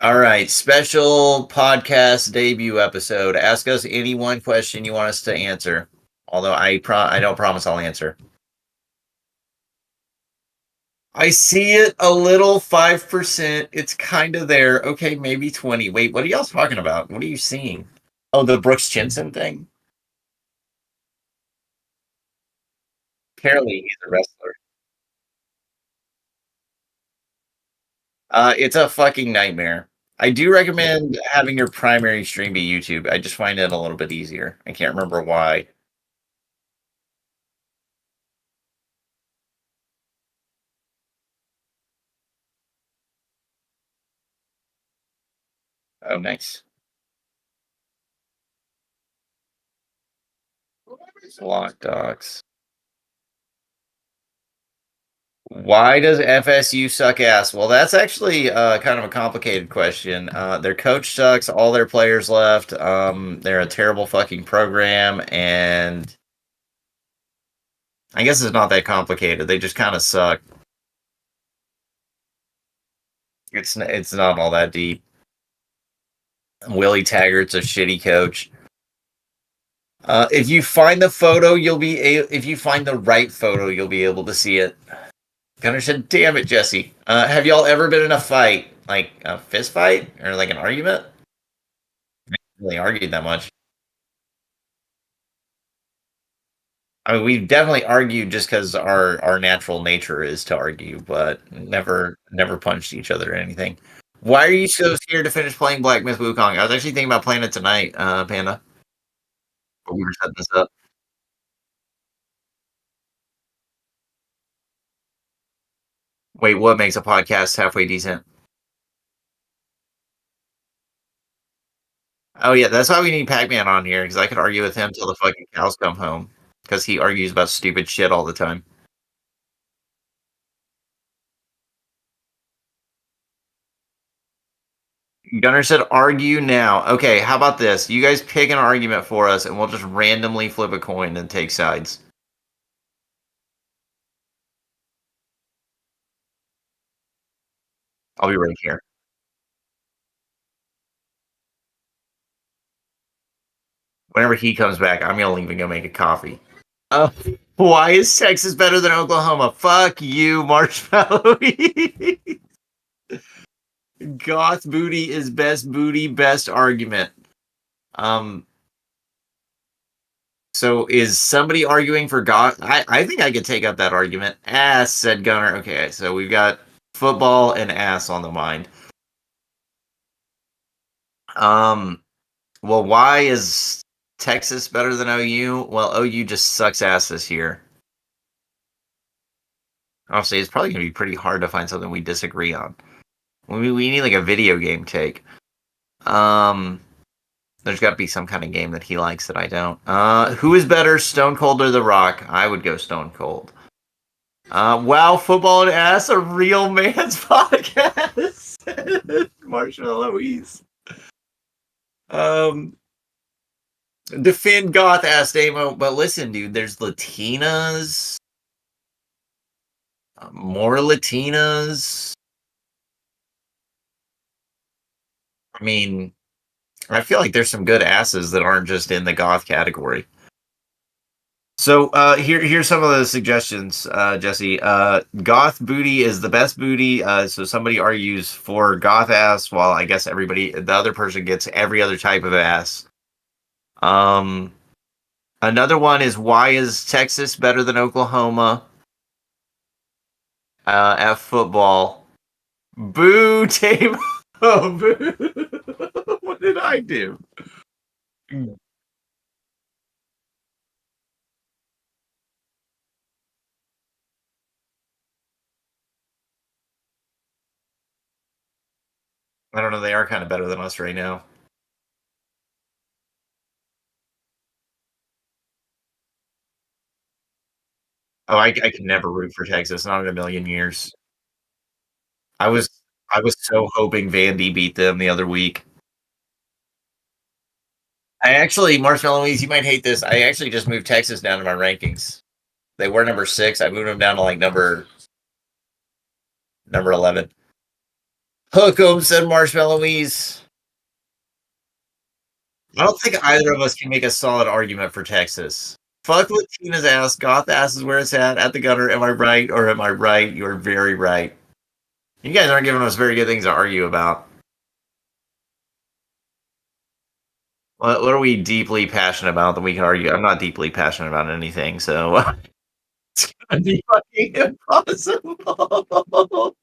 All right, special podcast debut episode. Ask us any one question you want us to answer. Although I don't promise I'll answer. I see it a little 5%. It's kind of there. Okay, maybe 20. Wait, what are y'all talking about? What are you seeing? Oh, the Brooks Jensen thing? Apparently he's a wrestler. It's a fucking nightmare. I do recommend having your primary stream be YouTube. I just find it a little bit easier. I can't remember why. Oh, nice. Block docs. Why does FSU suck ass? Well, that's actually kind of a complicated question. Their coach sucks. All their players left. They're a terrible fucking program, and I guess it's not that complicated. They just kind of suck. It's not all that deep. Willie Taggart's a shitty coach. If you find the photo, if you find the right photo, you'll be able to see it. Gunnar said, "Damn it, Jesse. Have y'all ever been in a fight, like a fist fight or like an argument? I haven't really argued that much. I mean, we've definitely argued just because our natural nature is to argue, but never punched each other or anything. Why are you so scared to finish playing Black Myth Wukong? I was actually thinking about playing it tonight, Panda. But we were setting this up. Wait, what makes a podcast halfway decent? Oh yeah, that's why we need Pac-Man on here because I could argue with him till the fucking cows come home because he argues about stupid shit all the time. Gunnar said, "Argue now." Okay, how about this? You guys pick an argument for us, and we'll just randomly flip a coin and take sides. I'll be right here. Whenever he comes back, I'm gonna leave and go make a coffee. Uh, why is Texas better than Oklahoma? Fuck you, Marshmallow. Goth booty is best booty, best argument. Um, so is somebody arguing for goth? I think I could take up that argument. Ass, said Gunner. Okay, so we've got football and ass on the mind. Um, well, why is Texas better than OU? Well, OU just sucks ass this year. Honestly, it's probably going to be pretty hard to find something we disagree on. We need like a video game take. Um, there's got to be some kind of game that he likes that I don't. Who is better, Stone Cold or The Rock? I would go Stone Cold. Wow, football and ass, a real man's podcast. Marshall Louise. Um, defend goth, asked Amo. But listen, dude, there's Latinas, more Latinas. I mean, I feel like there's some good asses that aren't just in the goth category. So here's some of the suggestions, Jesse. Goth booty is the best booty. So somebody argues for goth ass, while I guess the other person gets every other type of ass. Another one is, why is Texas better than Oklahoma at football? Boo, Tame. Oh, boo. What did I do? I don't know. They are kind of better than us right now. Oh, I could never root for Texas. Not in a million years. I was I was so hoping Vandy beat them the other week. I actually, Marshmallow Ease, you might hate this. I actually just moved Texas down to my rankings. They were number 6. I moved them down to like number 11. Hook 'em, said Marshmallow Ease. I don't think either of us can make a solid argument for Texas. Fuck Latina's ass, goth ass is where it's at the gutter. Am I right or am I right? You're very right. You guys aren't giving us very good things to argue about. What are we deeply passionate about that we can argue? I'm not deeply passionate about anything, so it's gonna be fucking impossible.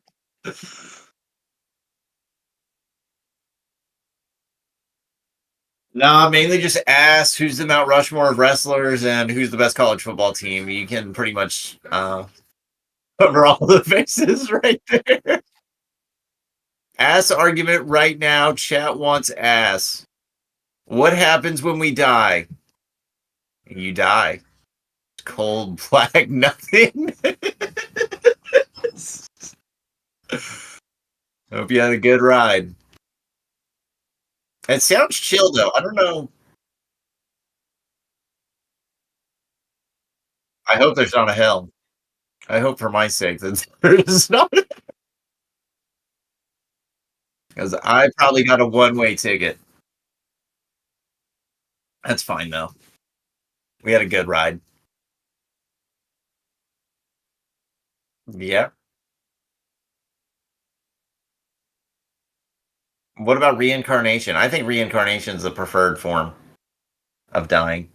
Nah, mainly just ask who's the Mount Rushmore of wrestlers and who's the best college football team. You can pretty much cover all the bases right there. Ass argument right now. Chat wants ass. What happens when we die? You die. Cold black nothing. Hope you had a good ride. It sounds chill though. I don't know. I hope there's not a hell. I hope for my sake that there's not, because I probably got a one-way ticket. That's fine though. We had a good ride. Yeah. What about reincarnation? I think reincarnation is the preferred form of dying.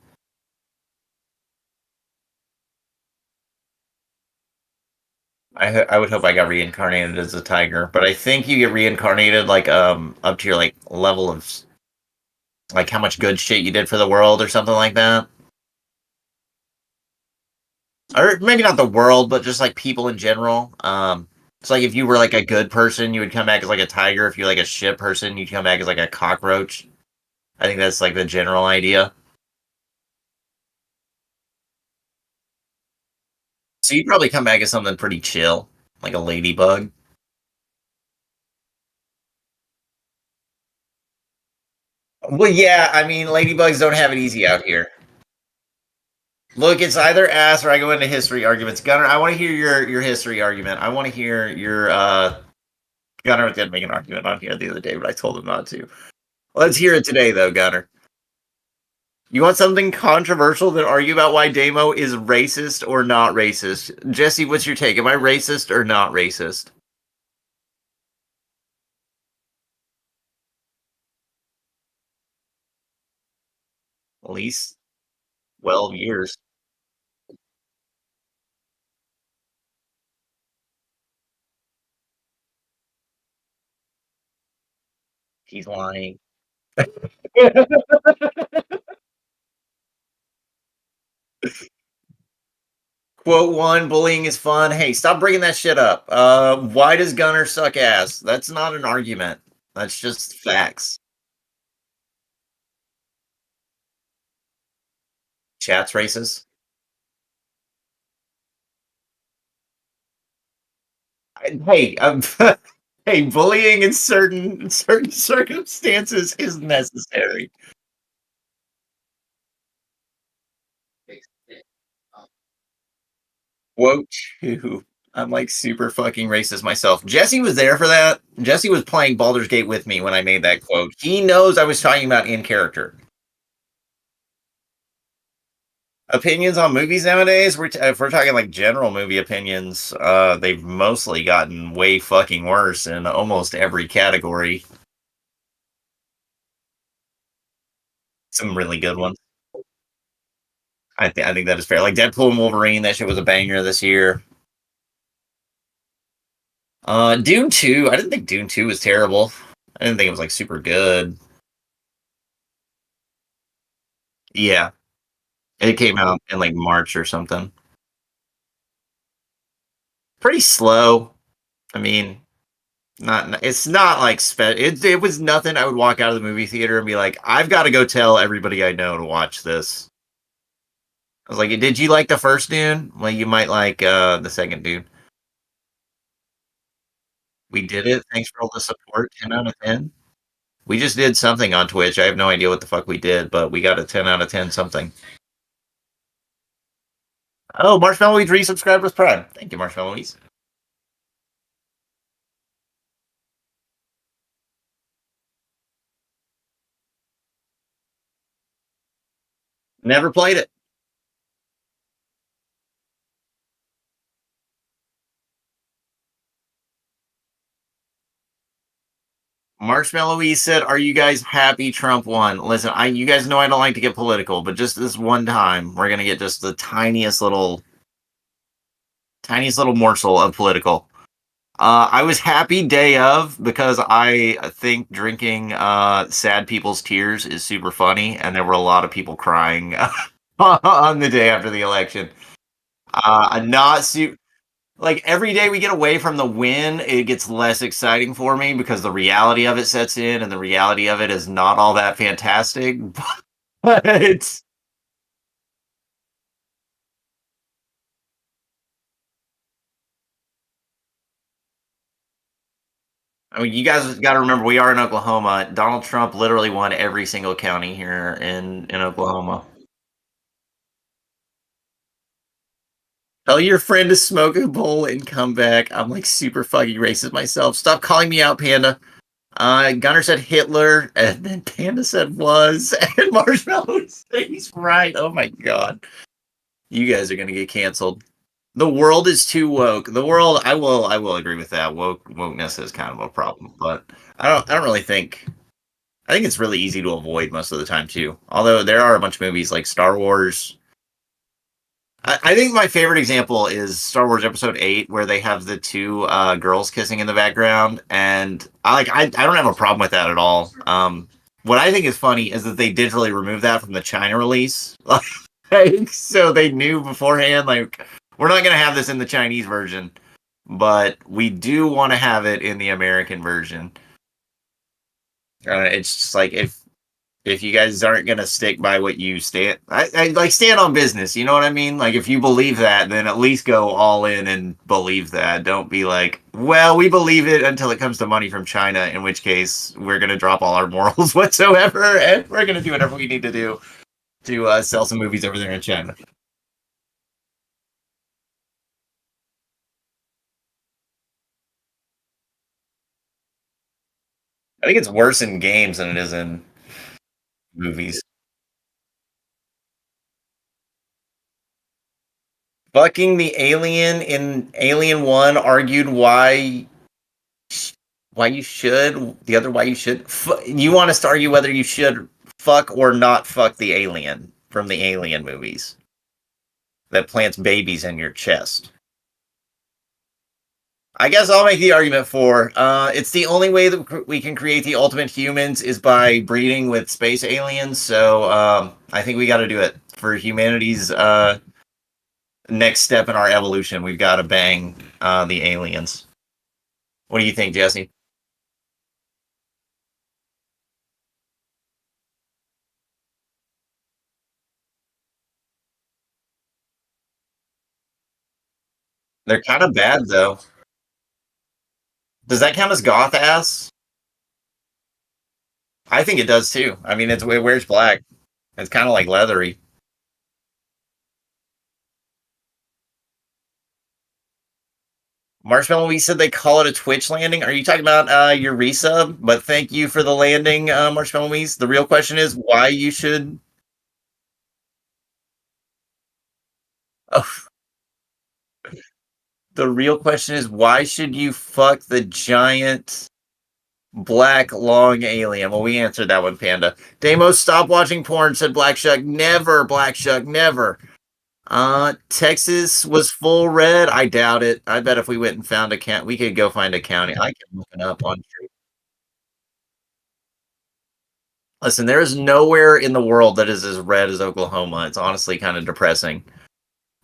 I would hope I got reincarnated as a tiger, but I think you get reincarnated like up to your like level of like how much good shit you did for the world or something like that. Or maybe not the world, but just like people in general. It's like if you were like a good person, you would come back as like a tiger. If you're like a shit person, you'd come back as like a cockroach. I think that's like the general idea. So you'd probably come back as something pretty chill, like a ladybug. Well, yeah, I mean, ladybugs don't have it easy out here. Look, it's either ass or I go into history arguments. Gunner, I want to hear your history argument. I want to hear your Gunner did make an argument on here the other day, but I told him not to. Let's hear it today, though, Gunner. You want something controversial to argue about why Damo is racist or not racist? Jesse, what's your take? Am I racist or not racist? At least 12 years. He's lying. Quote one, bullying is fun. Hey, stop bringing that shit up. Why does Gunner suck ass? That's not an argument. That's just facts. Chat's racist. Hey, hey, bullying in certain circumstances is necessary. Quote two. I'm like super fucking racist myself. Jesse was there for that. Jesse was playing Baldur's Gate with me when I made that quote. He knows I was talking about in character. Opinions on movies nowadays, if we're talking like general movie opinions, they've mostly gotten way fucking worse in almost every category. Some really good ones. I think that is fair. Like Deadpool and Wolverine, that shit was a banger this year. Dune 2, I didn't think Dune 2 was terrible. I didn't think it was like super good. Yeah, it came out in like March or something. Pretty slow. I mean, not it's not like it was nothing. I would walk out of the movie theater and be like, I've got to go tell everybody I know to watch this. I was like, did you like the first Dune? Well, you might like the second Dune. We did it. Thanks for all the support. 10 out of 10. We just did something on Twitch. I have no idea what the fuck we did, but we got a 10 out of 10 something. Oh, Marshmallow Weeds resubscribed with Prime. Thank you, Marshmallow Weeds. Never played it. Marshmallow E said, "Are you guys happy Trump won?" Listen, you guys know I don't like to get political, but just this one time, we're gonna get just the tiniest little morsel of political. I was happy day of because I think drinking sad people's tears is super funny, and there were a lot of people crying on the day after the election. I'm not super like every day we get away from the win, it gets less exciting for me because the reality of it sets in, and the reality of it is not all that fantastic. But I mean, you guys got to remember we are in Oklahoma. Donald Trump literally won every single county here in Oklahoma. Tell your friend to smoke a bowl and come back. I'm like super fucking racist myself. Stop calling me out, Panda. Gunner said Hitler, and then Panda said was, and Marshmallow said he's right. Oh my god, you guys are gonna get canceled. The world is too woke. The world, I will agree with that. Wokeness is kind of a problem, but I don't really think. I think it's really easy to avoid most of the time too. Although there are a bunch of movies like Star Wars. I think my favorite example is Star Wars Episode 8, where they have the two girls kissing in the background, and I don't have a problem with that at all. What I think is funny is that they digitally removed that from the China release, like, so they knew beforehand, like we're not gonna have this in the Chinese version, but we do want to have it in the American version. It's just like if you guys aren't gonna stick by what you stand, I like stand on business. You know what I mean? Like if you believe that, then at least go all in and believe that. Don't be like, well, we believe it until it comes to money from China, in which case we're gonna drop all our morals whatsoever, and we're gonna do whatever we need to do to sell some movies over there in China. I think it's worse in games than it is in movies. Fucking the alien in Alien One argued why you should, the other why you should. You want us to argue whether you should fuck or not fuck the alien from the Alien movies that plants babies in your chest. I guess I'll make the argument for it's the only way that we can create the ultimate humans is by breeding with space aliens. So I think we got to do it for humanity's next step in our evolution. We've got to bang the aliens. What do you think, Jesse? They're kind of bad though. Does that count as goth ass? I think it does too. I mean, it wears black. It's kind of like leathery. Marshmallow, we said they call it a Twitch landing. Are you talking about your resub? But thank you for the landing, Marshmallow Weeze. The real question is why you should. Oh, the real question is why should you fuck the giant black long alien? Well, we answered that one, Panda. Damos, stop watching porn. Said Black Shuck. Never, Black Shuck. Never. Texas was full red. I doubt it. I bet if we went and found a county, we could go find a county. I can look it up on. Listen, there is nowhere in the world that is as red as Oklahoma. It's honestly kind of depressing.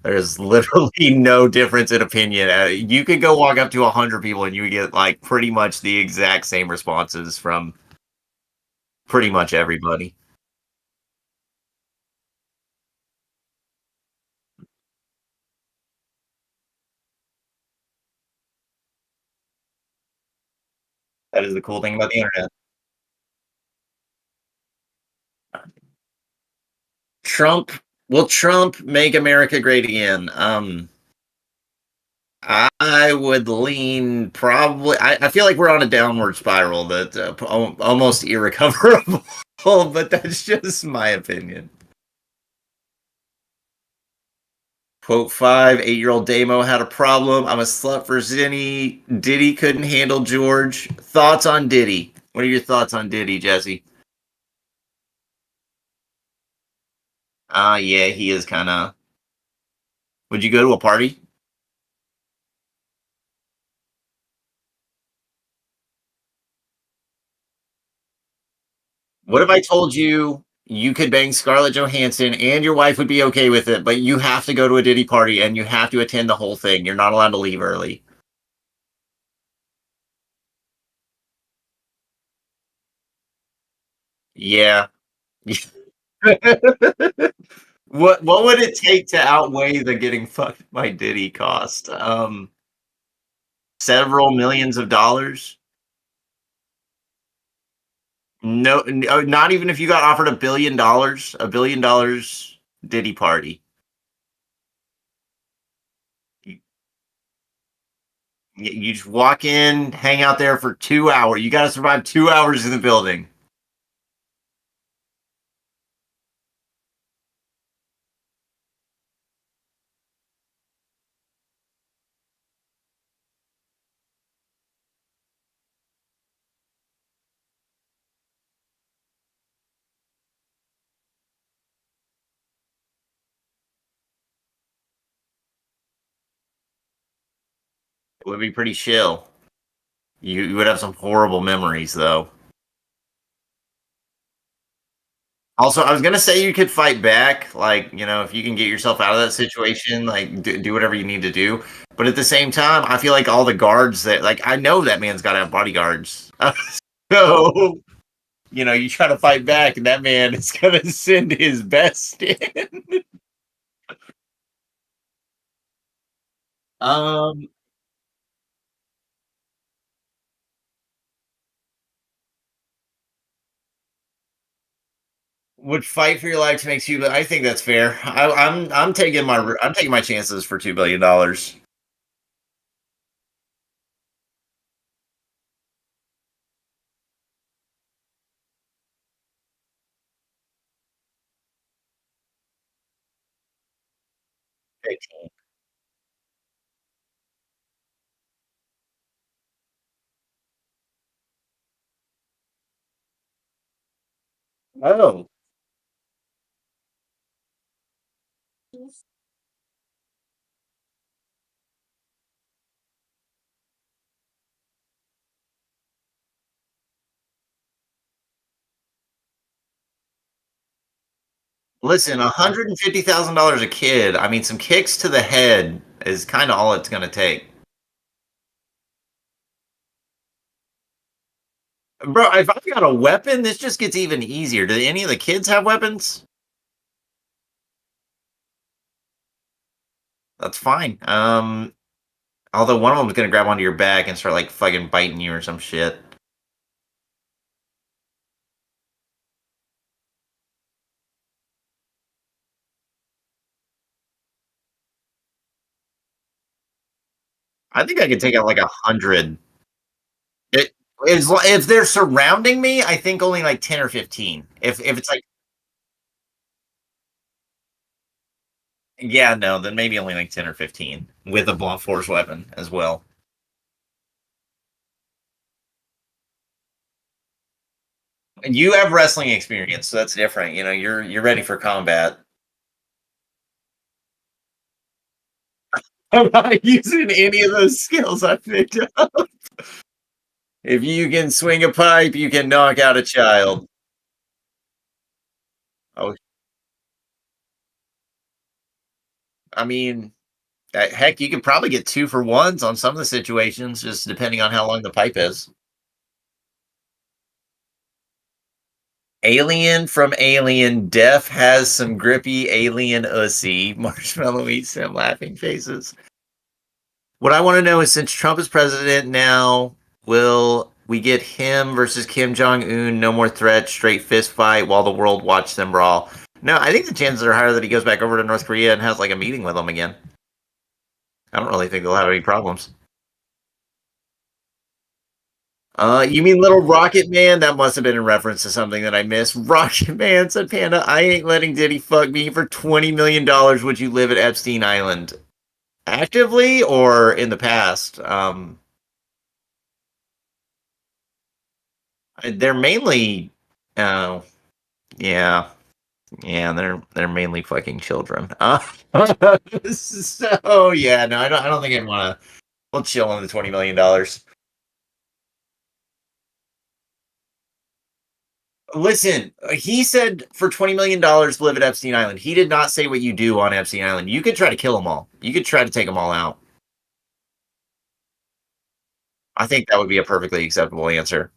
There's literally no difference in opinion. You could go walk up to 100 people and you would get like pretty much the exact same responses from pretty much everybody. That is the cool thing about the internet. Trump, will Trump make America great again? I would lean probably. I feel like we're on a downward spiral that almost irrecoverable, but that's just my opinion. Quote 5, 8-year-old Damo had a problem. I'm a slut for Zinni. Diddy couldn't handle George. Thoughts on Diddy? What are your thoughts on Diddy, Jesse? Yeah, he is kind of. Would you go to a party? What if I told you you could bang Scarlett Johansson and your wife would be okay with it, but you have to go to a Diddy party and you have to attend the whole thing? You're not allowed to leave early. Yeah. What would it take to outweigh the getting fucked by Diddy cost? Several millions of dollars? No, not even if you got offered $1 billion, $1 billion Diddy party. You, you just walk in, hang out there for 2 hours. You got to survive 2 hours in the building. It would be pretty chill. You would have some horrible memories, though. Also, I was gonna say you could fight back, like, if you can get yourself out of that situation, like, do whatever you need to do. But at the same time, I feel like all the guards that, like, I know that man's got to have bodyguards. So, you try to fight back, and that man is gonna send his best in. Um, would fight for your life to make you. I think that's fair. I'm taking my chances for $2 billion. Oh, listen, $150,000 a kid. I mean, some kicks to the head is kind of all it's gonna take. Bro, if I've got a weapon, this just gets even easier. Do any of the kids have weapons? That's fine. Although one of them's gonna grab onto your back and start like fucking biting you or some shit. I think I could take out like 100. It is if they're surrounding me. I think only like 10 or 15. If it's like, yeah, no, then maybe only like 10 or 15 with a blunt force weapon as well. And you have wrestling experience, so that's different. You're ready for combat. I'm not using any of those skills I picked up. If you can swing a pipe, you can knock out a child. Oh, I mean, heck, you could probably get 2 for 1s on some of the situations, just depending on how long the pipe is. Alien from Alien, Def has some grippy alien ussy. Marshmallow eats some laughing faces. What I want to know is, since Trump is president now, will we get him versus Kim Jong Un? No more threats, straight fist fight while the world watch them brawl. No, I think the chances are higher that he goes back over to North Korea and has like a meeting with them again. I don't really think they'll have any problems. You mean Little Rocket Man? That must have been in reference to something that I missed. Rocket Man said, "Panda, I ain't letting Diddy fuck me for $20 million. Would you live at Epstein Island?" Actively or in the past? They're mainly, uh, yeah, yeah, they're mainly fucking children. So yeah, no, I don't think I'd want to. We'll chill on the $20 million. Listen, he said for $20 million live at Epstein Island. He did not say what you do on Epstein Island. You could try to kill them all. You could try to take them all out. I think that would be a perfectly acceptable answer.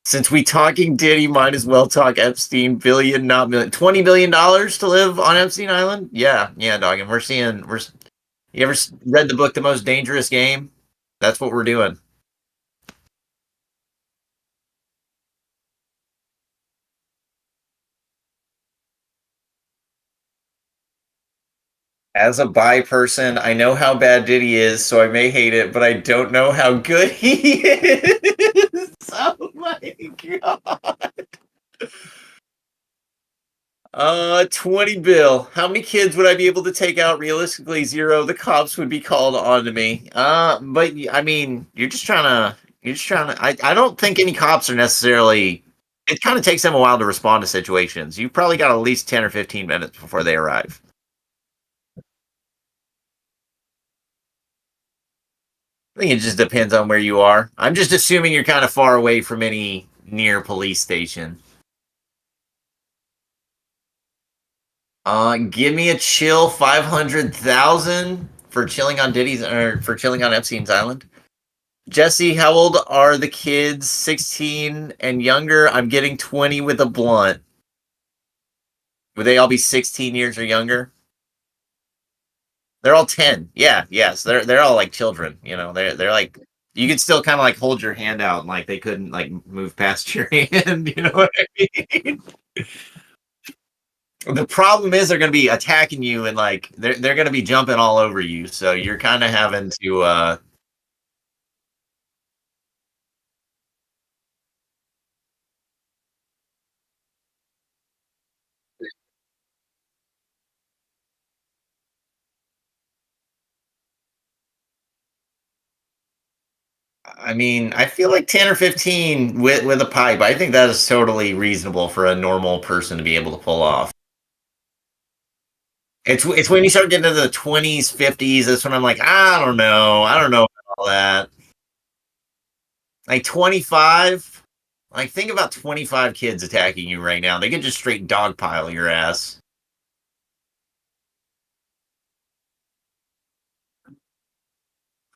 Since we talking Diddy, might as well talk Epstein. Billion, not million. $20 million to live on Epstein Island? Yeah, yeah, dog. And we're seeing. You ever read the book, The Most Dangerous Game? That's what we're doing. As a bi person, I know how bad Diddy is, so I may hate it, but I don't know how good he is. Oh my god. 20 bill. How many kids would I be able to take out? Realistically, zero. The cops would be called on to me. But I mean, you're just trying to I don't think any cops are necessarily it kind of takes them a while to respond to situations. You've probably got at least 10 or 15 minutes before they arrive. I think it just depends on where you are. I'm just assuming you're kind of far away from any near police station. Give me a chill 500,000 for chilling on Diddy's or for chilling on Epstein's Island. Jesse, how old are the kids? 16 and younger. I'm getting 20 with a blunt. Would they all be 16 years or younger? They're all 10. Yeah, yes. They're all like children, They're like you could still kind of like hold your hand out and like they couldn't like move past your hand, you know what I mean? The problem is they're going to be attacking you and like they're going to be jumping all over you. So you're kind of having to I mean, I feel like 10 or 15 with a pipe. I think that is totally reasonable for a normal person to be able to pull off. It's when you start getting into the 20s, 50s, that's when I'm like, I don't know. I don't know about all that. Like 25, like think about 25 kids attacking you right now. They could just straight dogpile your ass.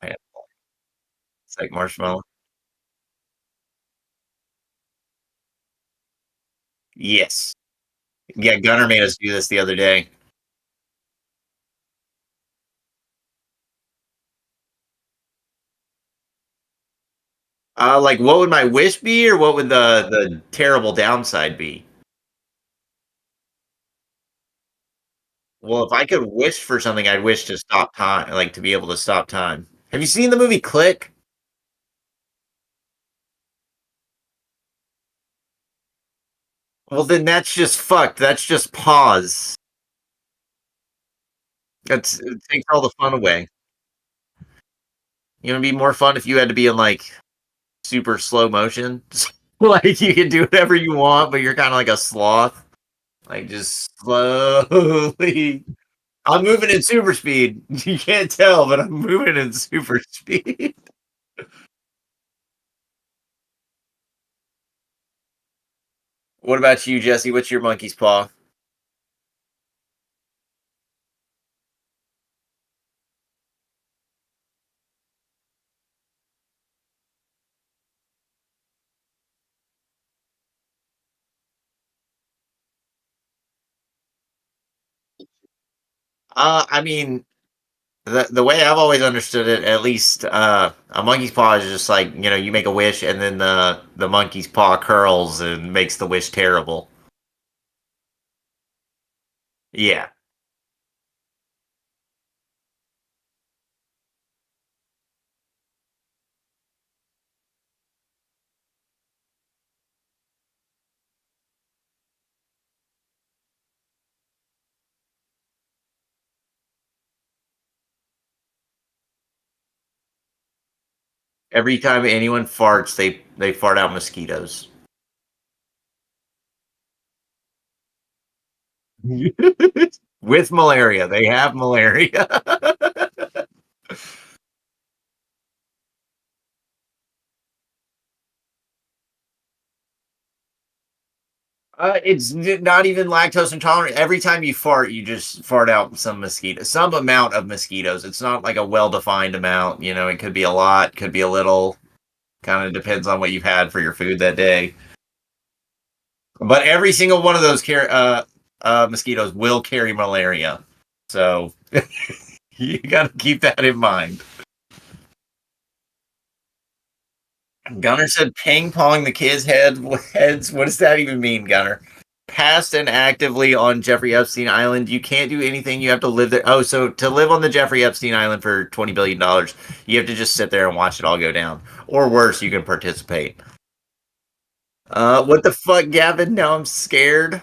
Yeah, it's like marshmallow. Yes. Yeah, Gunner made us do this the other day. Like what would my wish be or what would the terrible downside be? Well, if I could wish for something, I'd wish to stop time, like to be able to stop time. Have you seen the movie Click? Well, then that's just fucked. That's just pause. It takes all the fun away. It'd be more fun if you had to be in like super slow motion. Like you can do whatever you want, but you're kind of like a sloth. Like just slowly. I'm moving in super speed. You can't tell, but I'm moving in super speed. What about you, Jesse? What's your monkey's paw? I mean, the way I've always understood it, at least, a monkey's paw is just like you make a wish, and then the monkey's paw curls and makes the wish terrible. Yeah, Every time anyone farts, they fart out mosquitoes. With malaria. They have malaria. It's not even lactose intolerant. Every time you fart, you just fart out some mosquito, some amount of mosquitoes. It's not like a well-defined amount. You know, it could be a lot, could be a little. Kind of depends on what you've had for your food that day. But every single one of those mosquitoes will carry malaria. So you got to keep that in mind. Gunner said ping pong the kids' heads. What does that even mean, Gunner? Passed and actively on Jeffrey Epstein Island. You can't do anything. You have to live there. Oh, so to live on the Jeffrey Epstein Island for $20 billion, you have to just sit there and watch it all go down. Or worse, you can participate. What the fuck, Gavin? Now I'm scared.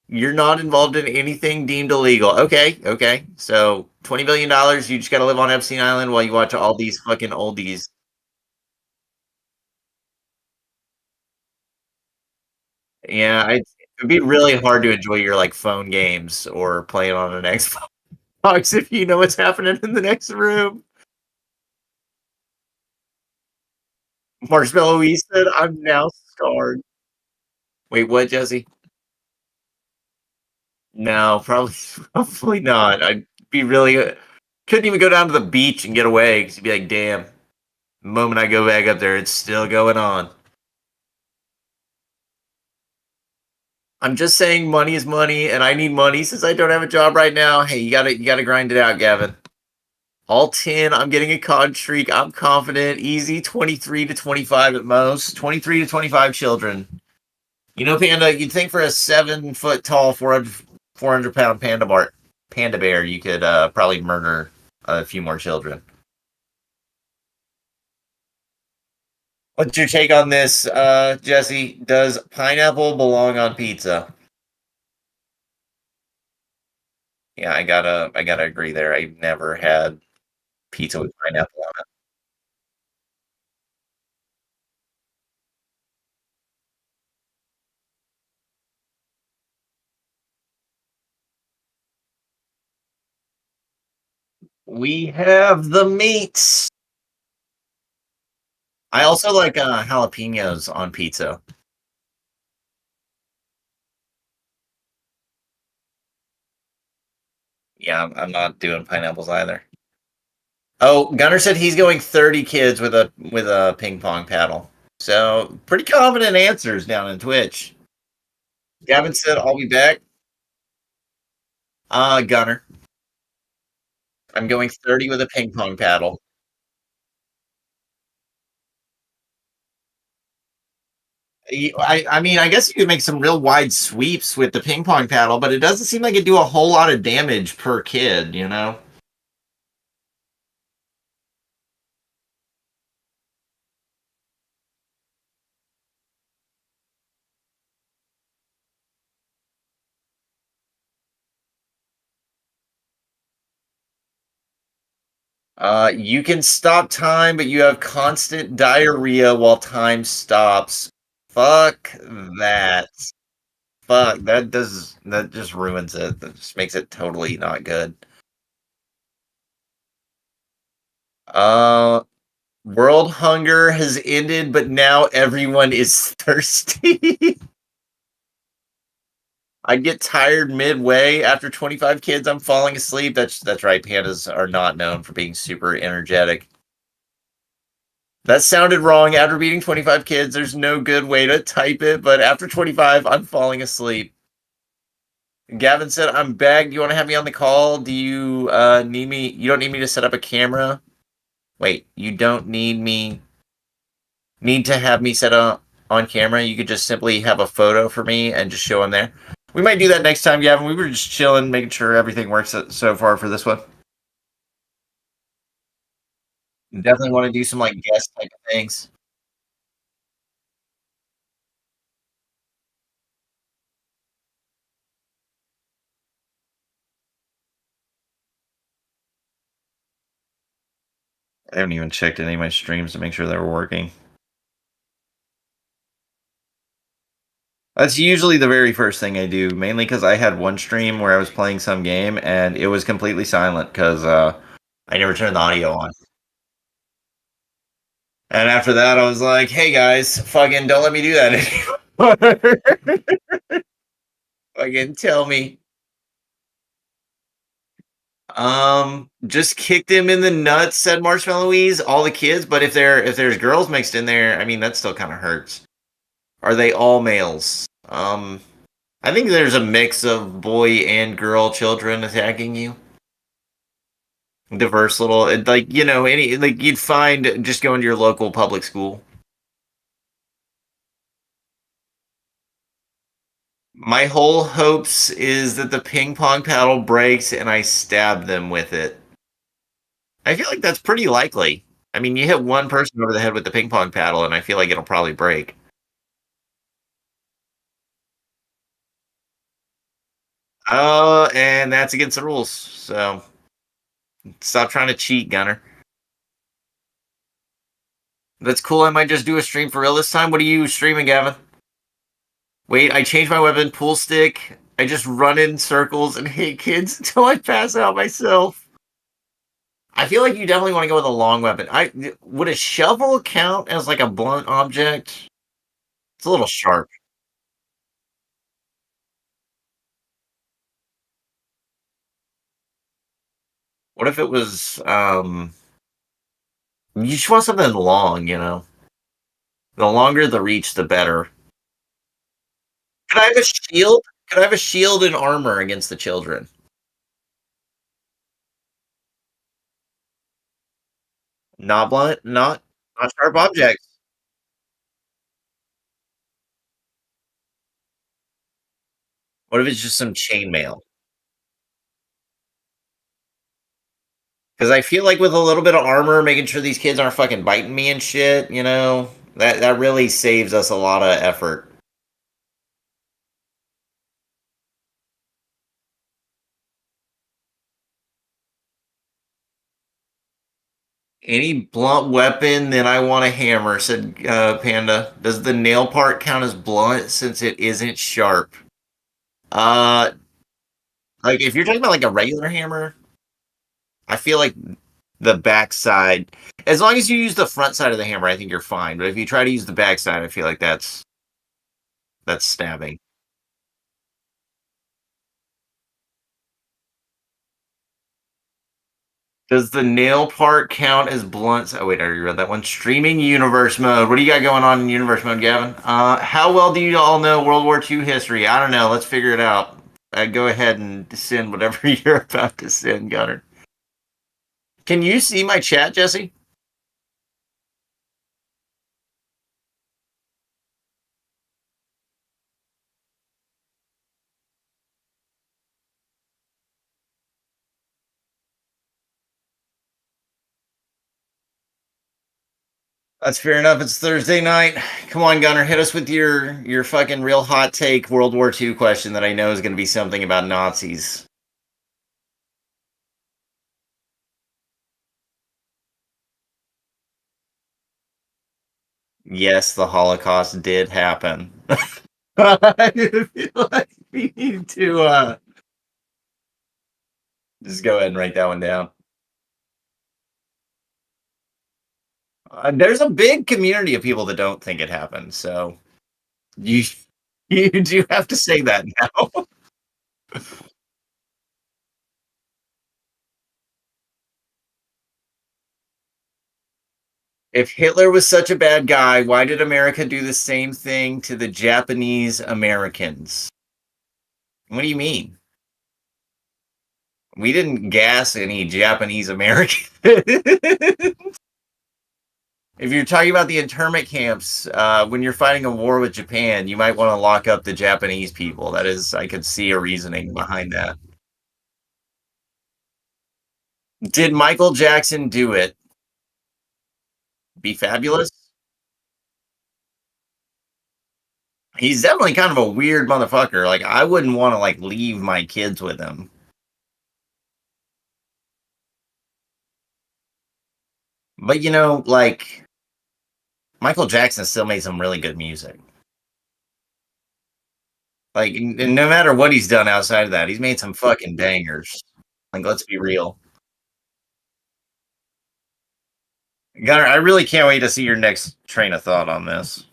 You're not involved in anything deemed illegal. Okay, okay. So $20 billion, you just got to live on Epstein Island while you watch all these fucking oldies. Yeah, it'd be really hard to enjoy your like phone games or playing on an Xbox if you know what's happening in the next room. Marshmallow E said, "I'm now scarred." Wait, what, Jesse? No, probably, probably not. I'd be really couldn't even go down to the beach and get away because you'd be like, "Damn." The moment I go back up there, it's still going on. I'm just saying money is money, and I need money since I don't have a job right now. Hey, you gotta grind it out, Gavin. All 10. I'm getting a cod streak. I'm confident. Easy 23 to 25 at most. 23 to 25 children. You know, Panda, you'd think for a 7 foot tall, 400 pound panda bear, you could probably murder a few more children. What's your take on this, Jesse? Does pineapple belong on pizza? Yeah, I gotta agree there. I've never had pizza with pineapple on it. We have the meats. I also like jalapenos on pizza. Yeah, I'm not doing pineapples either. Oh, Gunnar said he's going 30 kids with a ping pong paddle. So pretty confident answers down in Twitch. Gavin said I'll be back. Gunnar, I'm going 30 with a ping pong paddle. I mean, I guess you could make some real wide sweeps with the ping pong paddle, but it doesn't seem like it do a whole lot of damage per kid, you know? You can stop time, but you have constant diarrhea while time stops. Fuck that. Fuck, that just ruins it. That just makes it totally not good. Uh World hunger has ended, but now everyone is thirsty. I get tired midway after 25 kids. I'm falling asleep. That's right. Pandas are not known for being super energetic. That sounded wrong. After beating 25 kids, there's no good way to type it, but after 25, I'm falling asleep. Gavin said, I'm back. Do you want to have me on the call? Do you need me? You don't need me to set up a camera? Wait, you don't need to have me set up on camera. You could just simply have a photo for me and just show them there. We might do that next time, Gavin. We were just chilling, making sure everything works so far for this one. Definitely want to do some like guest type of things. I haven't even checked any of my streams to make sure they were working. That's usually the very first thing I do, mainly because I had one stream where I was playing some game and it was completely silent because I never turned the audio on. And after that, I was like, "Hey guys, fucking don't let me do that anymore. Fucking tell me." Just kicked him in the nuts," said Marshmallowies. All the kids, but if there's girls mixed in there, I mean that still kind of hurts. Are they all males? I think there's a mix of boy and girl children attacking you. Diverse little, like any like you'd find just going to your local public school. My whole hopes is that the ping pong paddle breaks and I stab them with it. I feel like that's pretty likely. I mean, you hit one person over the head with the ping pong paddle, and I feel like it'll probably break. And that's against the rules. So stop trying to cheat, Gunner. That's cool. I might just do a stream for real this time. What are you streaming, Gavin? Wait, I changed my weapon, pool stick. I just run in circles and hit kids until I pass out myself. I feel like you definitely want to go with a long weapon. Would a shovel count as like a blunt object? It's a little sharp. What if it was you just want something long. The longer the reach, the better. Could I have a shield? Could I have a shield and armor against the children? Not blunt, not sharp objects. What if it's just some chainmail? Because I feel like with a little bit of armor, making sure these kids aren't fucking biting me and shit, that really saves us a lot of effort. Any blunt weapon, then I want a hammer, said Panda. Does the nail part count as blunt since it isn't sharp? Uh, like if you're talking about like a regular hammer, I feel like the backside, as long as you use the front side of the hammer, I think you're fine. But if you try to use the backside, I feel like that's stabbing. Does the nail part count as blunts? Oh wait, I already read that one. Streaming universe mode. What do you got going on in universe mode, Gavin? How well do you all know World War II history? I don't know. Let's figure it out. Go ahead and send whatever you're about to send, Gunner. Can you see my chat, Jesse? That's fair enough. It's Thursday night. Come on, Gunner, hit us with your fucking real hot take World War II question that I know is going to be something about Nazis. Yes, the Holocaust did happen. I feel like we need to just go ahead and write that one down. There's a big community of people that don't think it happened, so you you do have to say that now. If Hitler was such a bad guy, why did America do the same thing to the Japanese Americans? What do you mean? We didn't gas any Japanese Americans. If you're talking about the internment camps, when you're fighting a war with Japan, you might want to lock up the Japanese people. That is, I could see a reasoning behind that. Did Michael Jackson do it? Be fabulous? He's definitely kind of a weird motherfucker. Like, I wouldn't want to like leave my kids with him. But you know, like Michael Jackson still made some really good music. Like, no matter what he's done outside of that, he's made some fucking bangers. Like, let's be real. Gunnar, I really can't wait to see your next train of thought on this.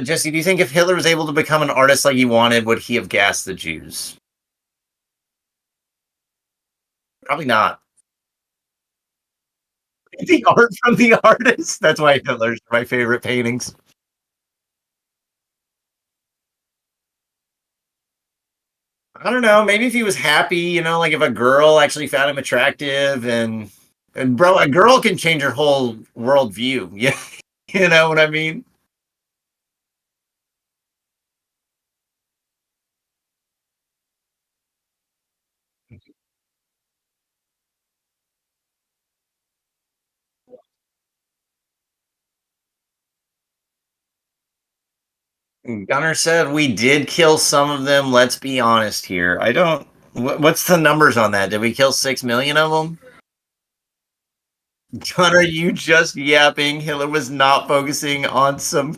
Jesse, do you think if Hitler was able to become an artist like he wanted, would he have gassed the Jews? Probably not. The art from the artist. That's why Hitler's my favorite paintings. I don't know. Maybe if he was happy, you know, like if a girl actually found him attractive, and bro, a girl can change your whole worldview. Yeah, you know what I mean. Gunnar said we did kill some of them. Let's be honest here. I don't. What's the numbers on that? Did we kill 6 million of them? Gunnar, you just yapping. Hitler was not focusing on some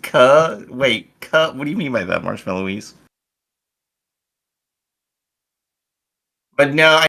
Wait, What do you mean by that, Marshmallowies? But no,